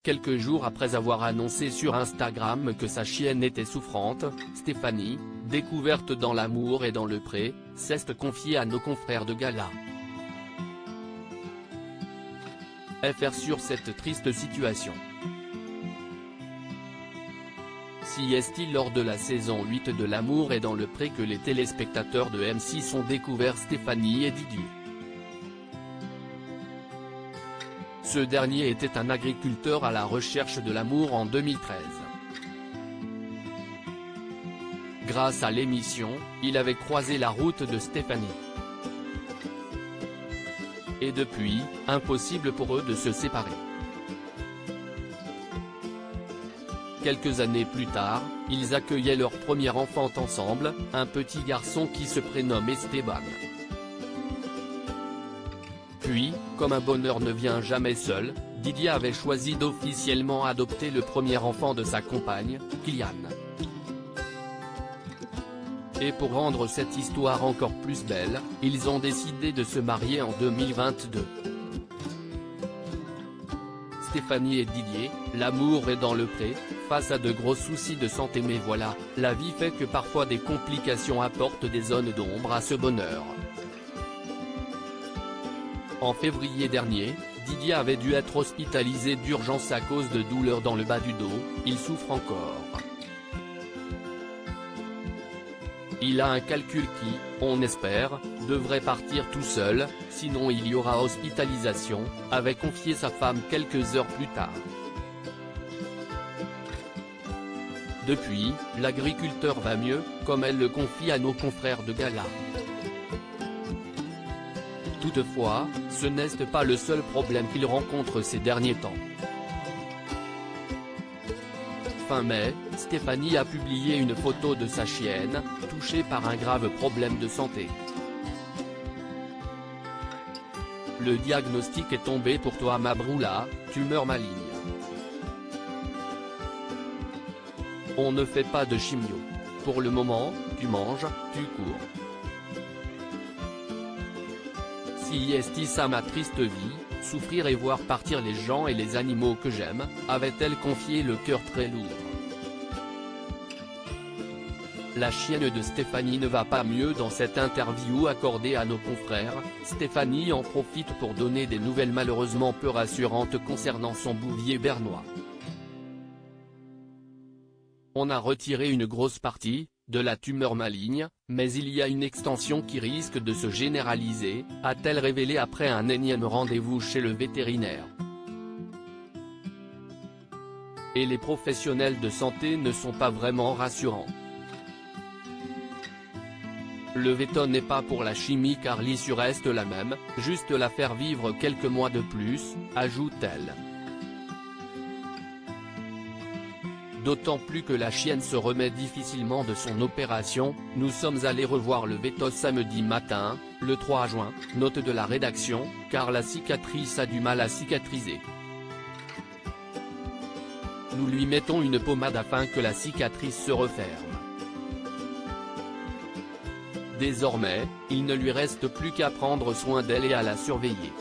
Quelques jours après avoir annoncé sur Instagram que sa chienne était souffrante, Stéphanie, découverte dans l'amour et dans le pré, s'est confiée à nos confrères de Gala. FR sur cette triste situation. Si est-il lors de la saison 8 de L'amour est dans le pré que les téléspectateurs de M6 ont découvert Stéphanie et Didier. Ce dernier était un agriculteur à la recherche de l'amour en 2013. Grâce à l'émission, il avait croisé la route de Stéphanie. Et depuis, impossible pour eux de se séparer. Quelques années plus tard, ils accueillaient leur premier enfant ensemble, un petit garçon qui se prénomme Esteban. Puis, comme un bonheur ne vient jamais seul, Didier avait choisi d'officiellement adopter le premier enfant de sa compagne, Kylian. Et pour rendre cette histoire encore plus belle, ils ont décidé de se marier en 2022. Stéphanie et Didier, l'amour est dans le pré, face à de gros soucis de santé, mais voilà, la vie fait que parfois des complications apportent des zones d'ombre à ce bonheur. En février dernier, Didier avait dû être hospitalisé d'urgence à cause de douleurs dans le bas du dos, il souffre encore. Il a un calcul qui, on espère, devrait partir tout seul, sinon il y aura hospitalisation, avait confié sa femme quelques heures plus tard. Depuis, l'agriculteur va mieux, comme elle le confie à nos confrères de Gala. Toutefois, ce n'est pas le seul problème qu'il rencontre ces derniers temps. Fin mai, Stéphanie a publié une photo de sa chienne, touchée par un grave problème de santé. Le diagnostic est tombé pour toi Mabroula, tumeur maligne. On ne fait pas de chimio. Pour le moment, tu manges, tu cours. Si est ça ma triste vie, souffrir et voir partir les gens et les animaux que j'aime, avait-elle confié le cœur très lourd. La chienne de Stéphanie ne va pas mieux dans cette interview accordée à nos confrères, Stéphanie en profite pour donner des nouvelles malheureusement peu rassurantes concernant son bouvier bernois. On a retiré une grosse partie de la tumeur maligne, mais il y a une extension qui risque de se généraliser, a-t-elle révélé après un énième rendez-vous chez le vétérinaire. Et les professionnels de santé ne sont pas vraiment rassurants. Le veto n'est pas pour la chimie car l'issue reste la même, juste la faire vivre quelques mois de plus, ajoute-t-elle. D'autant plus que la chienne se remet difficilement de son opération, nous sommes allés revoir le véto samedi matin, le 3 juin, note de la rédaction, car la cicatrice a du mal à cicatriser. Nous lui mettons une pommade afin que la cicatrice se referme. Désormais, il ne lui reste plus qu'à prendre soin d'elle et à la surveiller.